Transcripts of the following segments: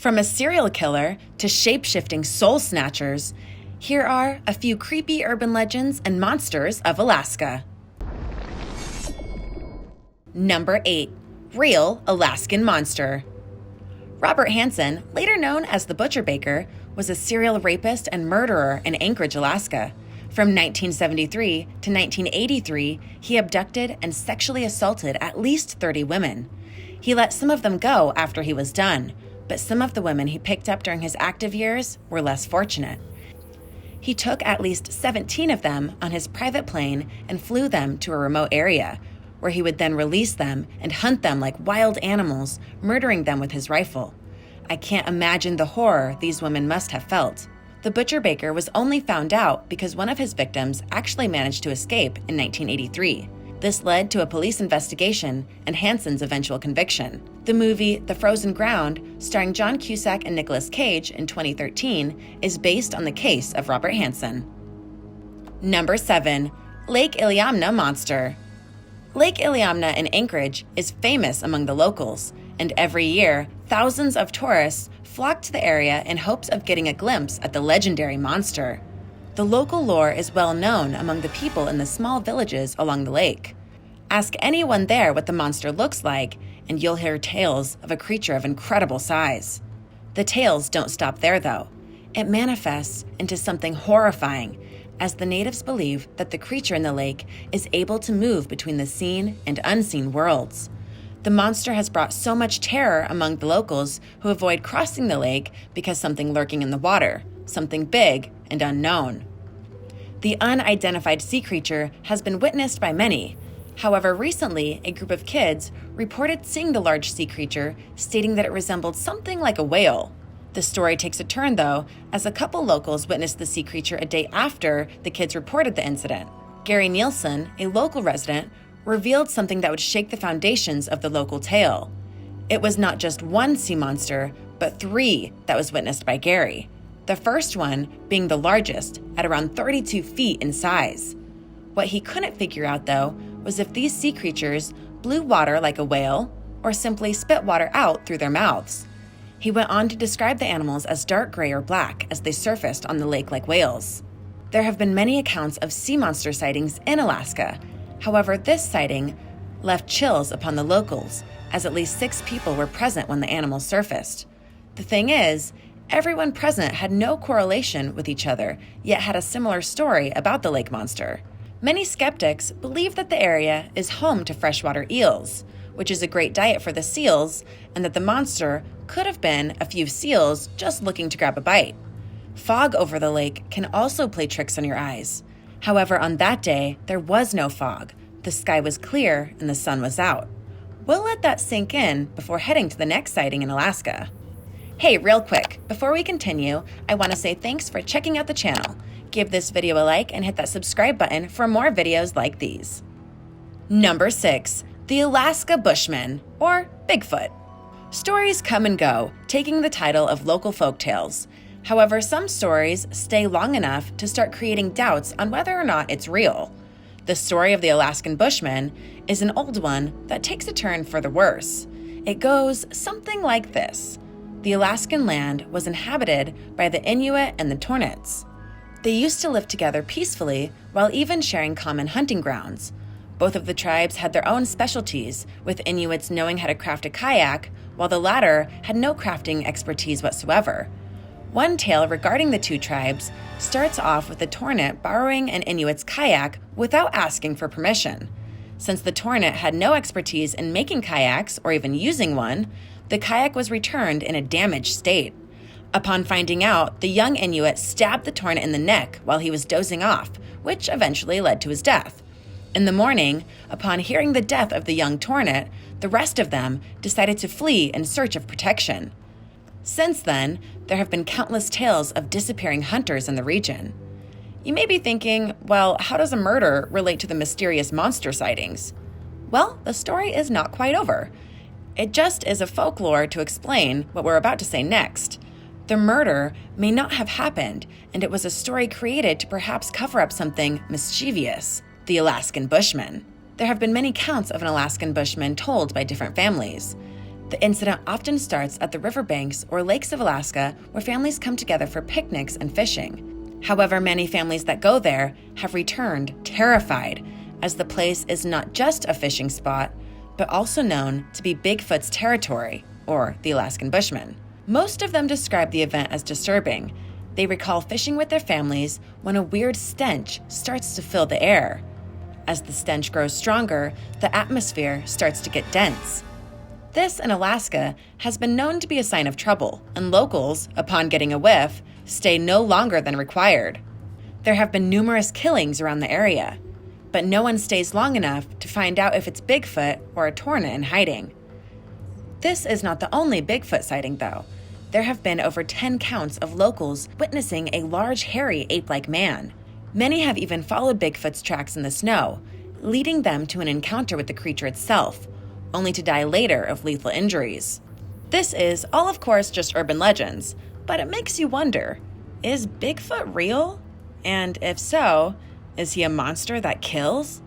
From a serial killer to shape-shifting soul snatchers, here are a few creepy urban legends and monsters of Alaska. Number 8. Real Alaskan Monster. Robert Hansen, later known as the Butcher Baker, was a serial rapist and murderer in Anchorage, Alaska. From 1973 to 1983, he abducted and sexually assaulted at least 30 women. He let some of them go after he was done, but some of the women he picked up during his active years were less fortunate. He took at least 17 of them on his private plane and flew them to a remote area, where he would then release them and hunt them like wild animals, murdering them with his rifle. I can't imagine the horror these women must have felt. The Butcher Baker was only found out because one of his victims actually managed to escape in 1983. This led to a police investigation and Hansen's eventual conviction. The movie The Frozen Ground, starring John Cusack and Nicolas Cage in 2013, is based on the case of Robert Hansen. Number 7. Lake Iliamna Monster. Lake Iliamna in Anchorage is famous among the locals, and every year, thousands of tourists flock to the area in hopes of getting a glimpse at the legendary monster. The local lore is well known among the people in the small villages along the lake. Ask anyone there what the monster looks like, and you'll hear tales of a creature of incredible size. The tales don't stop there, though. It manifests into something horrifying, as the natives believe that the creature in the lake is able to move between the seen and unseen worlds. The monster has brought so much terror among the locals who avoid crossing the lake because something lurking in the water, something big and unknown. The unidentified sea creature has been witnessed by many. However, recently, a group of kids reported seeing the large sea creature, stating that it resembled something like a whale. The story takes a turn, though, as a couple locals witnessed the sea creature a day after the kids reported the incident. Gary Nielsen, a local resident, revealed something that would shake the foundations of the local tale. It was not just one sea monster, but 3 that was witnessed by Gary. The first one being the largest, at around 32 feet in size. What he couldn't figure out, though, was if these sea creatures blew water like a whale or simply spit water out through their mouths. He went on to describe the animals as dark gray or black as they surfaced on the lake like whales. There have been many accounts of sea monster sightings in Alaska. However, this sighting left chills upon the locals, as at least 6 people were present when the animals surfaced. The thing is, everyone present had no correlation with each other, yet had a similar story about the lake monster. Many skeptics believe that the area is home to freshwater eels, which is a great diet for the seals, and that the monster could have been a few seals just looking to grab a bite. Fog over the lake can also play tricks on your eyes. However, on that day, there was no fog. The sky was clear and the sun was out. We'll let that sink in before heading to the next sighting in Alaska. Hey, real quick, before we continue, I want to say thanks for checking out the channel. Give this video a like and hit that subscribe button for more videos like these. Number 6. The Alaska Bushman, or Bigfoot. Stories come and go, taking the title of local folktales. However, some stories stay long enough to start creating doubts on whether or not it's real. The story of the Alaskan Bushman is an old one that takes a turn for the worse. It goes something like this. The Alaskan land was inhabited by the Inuit and the tornits. They used to live together peacefully while even sharing common hunting grounds. Both of the tribes had their own specialties, with Inuits knowing how to craft a kayak, while the latter had no crafting expertise whatsoever. One tale regarding the 2 tribes starts off with the tornit borrowing an Inuit's kayak without asking for permission. Since the tornit had no expertise in making kayaks or even using one, the kayak was returned in a damaged state. Upon finding out, the young Inuit stabbed the tornit in the neck while he was dozing off, which eventually led to his death. In the morning, upon hearing the death of the young tornit, the rest of them decided to flee in search of protection. Since then, there have been countless tales of disappearing hunters in the region. You may be thinking, well, how does a murder relate to the mysterious monster sightings? Well, the story is not quite over. It just is a folklore to explain what we're about to say next. The murder may not have happened, and it was a story created to perhaps cover up something mischievous, the Alaskan Bushman. There have been many counts of an Alaskan Bushman told by different families. The incident often starts at the riverbanks or lakes of Alaska, where families come together for picnics and fishing. However, many families that go there have returned terrified, as the place is not just a fishing spot, but also known to be Bigfoot's territory, or the Alaskan Bushman. Most of them describe the event as disturbing. They recall fishing with their families when a weird stench starts to fill the air. As the stench grows stronger, the atmosphere starts to get dense. This, in Alaska, has been known to be a sign of trouble, and locals, upon getting a whiff, stay no longer than required. There have been numerous killings around the area, but no one stays long enough to find out if it's Bigfoot or a tornit in hiding. This is not the only Bigfoot sighting, though. There have been over 10 counts of locals witnessing a large, hairy, ape-like man. Many have even followed Bigfoot's tracks in the snow, leading them to an encounter with the creature itself, only to die later of lethal injuries. This is all, of course, just urban legends, but it makes you wonder, is Bigfoot real? And if so, is he a monster that kills?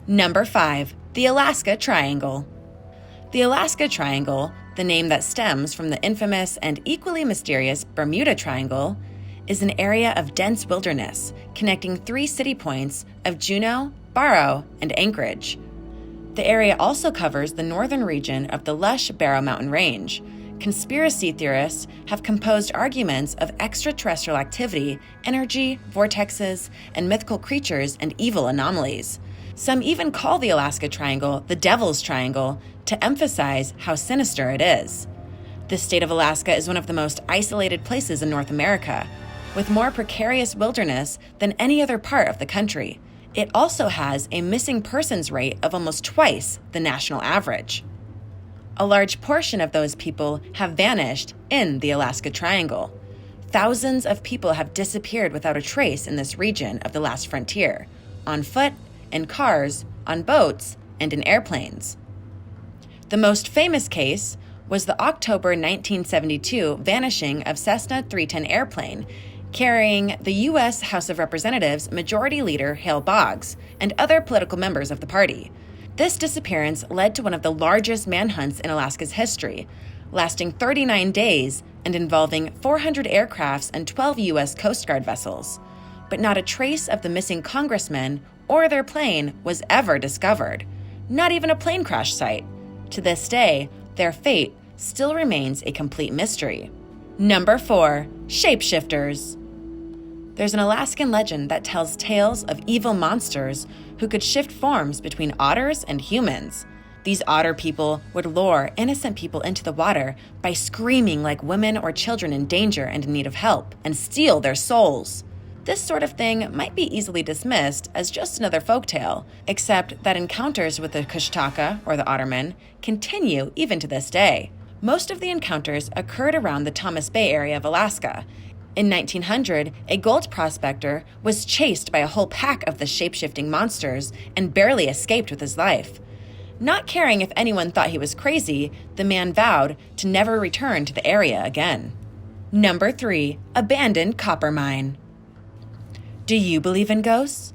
Number 5, the Alaska Triangle. The Alaska Triangle, the name that stems from the infamous and equally mysterious Bermuda Triangle, is an area of dense wilderness connecting 3 city points of Juneau, Barrow, and Anchorage. The area also covers the northern region of the lush Barrow Mountain Range. Conspiracy theorists have composed arguments of extraterrestrial activity, energy, vortexes, and mythical creatures and evil anomalies. Some even call the Alaska Triangle the Devil's Triangle to emphasize how sinister it is. The state of Alaska is one of the most isolated places in North America, with more precarious wilderness than any other part of the country. It also has a missing persons rate of almost twice the national average. A large portion of those people have vanished in the Alaska Triangle. Thousands of people have disappeared without a trace in this region of the last frontier, on foot, in cars, on boats, and in airplanes. The most famous case was the October 1972 vanishing of Cessna 310 airplane, carrying the U.S. House of Representatives Majority Leader Hale Boggs and other political members of the party. This disappearance led to one of the largest manhunts in Alaska's history, lasting 39 days and involving 400 aircrafts and 12 U.S. Coast Guard vessels. But not a trace of the missing congressmen or their plane was ever discovered, not even a plane crash site. To this day, their fate still remains a complete mystery. Number 4, Shapeshifters. There's an Alaskan legend that tells tales of evil monsters who could shift forms between otters and humans. These otter people would lure innocent people into the water by screaming like women or children in danger and in need of help, and steal their souls. This sort of thing might be easily dismissed as just another folktale, except that encounters with the Kushtaka, or the Ottermen, continue even to this day. Most of the encounters occurred around the Thomas Bay area of Alaska. In 1900, a gold prospector was chased by a whole pack of the shape-shifting monsters and barely escaped with his life. Not caring if anyone thought he was crazy, the man vowed to never return to the area again. Number 3, abandoned copper mine. Do you believe in ghosts?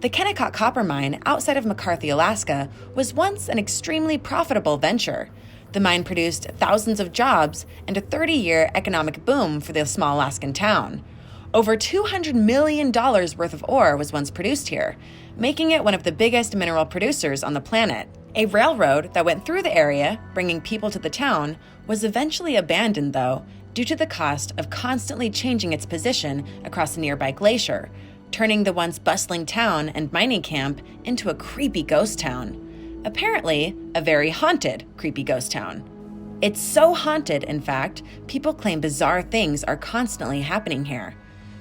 The Kennecott copper mine outside of McCarthy, Alaska, was once an extremely profitable venture. The mine produced thousands of jobs and a 30-year economic boom for the small Alaskan town. Over $200 million worth of ore was once produced here, making it one of the biggest mineral producers on the planet. A railroad that went through the area, bringing people to the town, was eventually abandoned, though, due to the cost of constantly changing its position across a nearby glacier, turning the once bustling town and mining camp into a creepy ghost town. Apparently, a very haunted, creepy ghost town. It's so haunted, in fact, people claim bizarre things are constantly happening here.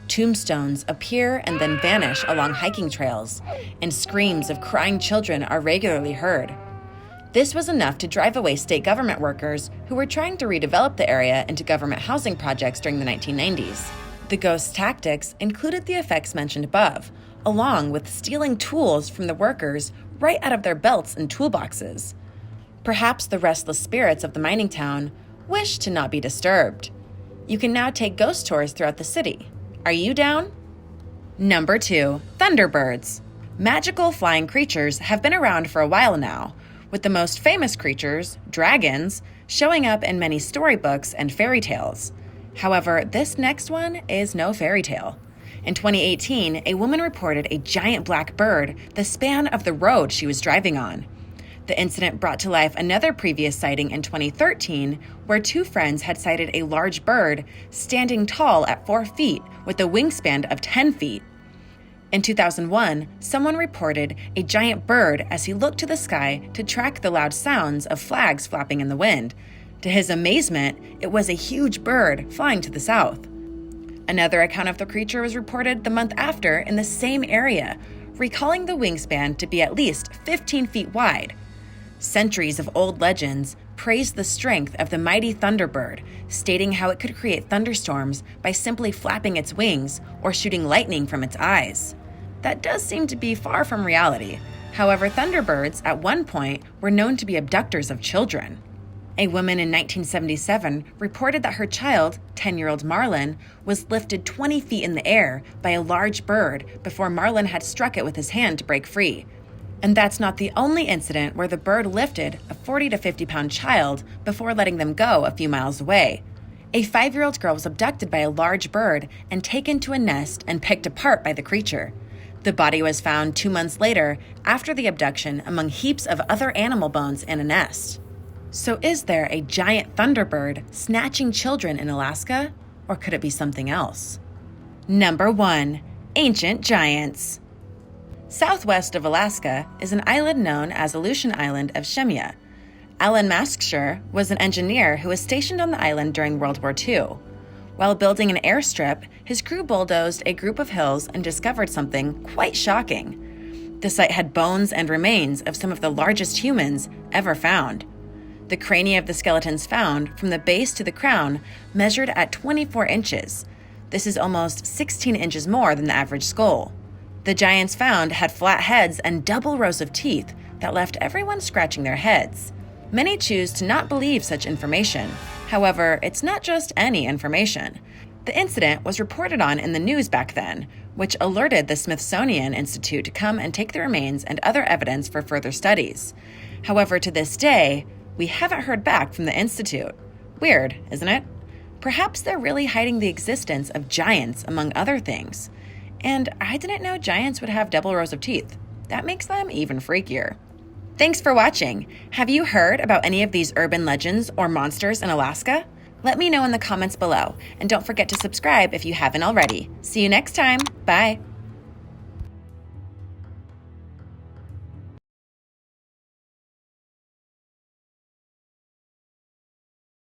Tombstones appear and then vanish along hiking trails, and screams of crying children are regularly heard. This was enough to drive away state government workers who were trying to redevelop the area into government housing projects during the 1990s. The ghost tactics included the effects mentioned above, along with stealing tools from the workers right out of their belts and toolboxes. Perhaps the restless spirits of the mining town wish to not be disturbed. You can now take ghost tours throughout the city. Are you down? Number 2, Thunderbirds. Magical flying creatures have been around for a while now, with the most famous creatures, dragons, showing up in many storybooks and fairy tales. However, this next one is no fairy tale. In 2018, a woman reported a giant black bird the span of the road she was driving on. The incident brought to life another previous sighting in 2013, where two friends had sighted a large bird standing tall at 4 feet with a wingspan of 10 feet. In 2001, someone reported a giant bird as he looked to the sky to track the loud sounds of flags flapping in the wind. To his amazement, it was a huge bird flying to the south. Another account of the creature was reported the month after in the same area, recalling the wingspan to be at least 15 feet wide. Centuries of old legends praised the strength of the mighty Thunderbird, stating how it could create thunderstorms by simply flapping its wings or shooting lightning from its eyes. That does seem to be far from reality. However, Thunderbirds at one point were known to be abductors of children. A woman in 1977 reported that her child, 10-year-old Marlin, was lifted 20 feet in the air by a large bird before Marlin had struck it with his hand to break free. And that's not the only incident where the bird lifted a 40 to 50-pound child before letting them go a few miles away. A 5-year-old girl was abducted by a large bird and taken to a nest and picked apart by the creature. The body was found 2 months later after the abduction among heaps of other animal bones in a nest. So is there a giant thunderbird snatching children in Alaska, or could it be something else? Number 1. Ancient giants. Southwest of Alaska is an island known as Aleutian Island of Shemya. Alan Maskshire was an engineer who was stationed on the island during World War II. While building an airstrip, his crew bulldozed a group of hills and discovered something quite shocking. The site had bones and remains of some of the largest humans ever found. The crania of the skeletons found, from the base to the crown, measured at 24 inches. This is almost 16 inches more than the average skull. The giants found had flat heads and double rows of teeth that left everyone scratching their heads. Many choose to not believe such information. However, it's not just any information. The incident was reported on in the news back then, which alerted the Smithsonian Institute to come and take the remains and other evidence for further studies. However, to this day, we haven't heard back from the Institute. Weird, isn't it? Perhaps they're really hiding the existence of giants, among other things. And I didn't know giants would have double rows of teeth. That makes them even freakier. Thanks for watching. Have you heard about any of these urban legends or monsters in Alaska? Let me know in the comments below. And don't forget to subscribe if you haven't already. See you next time. Bye.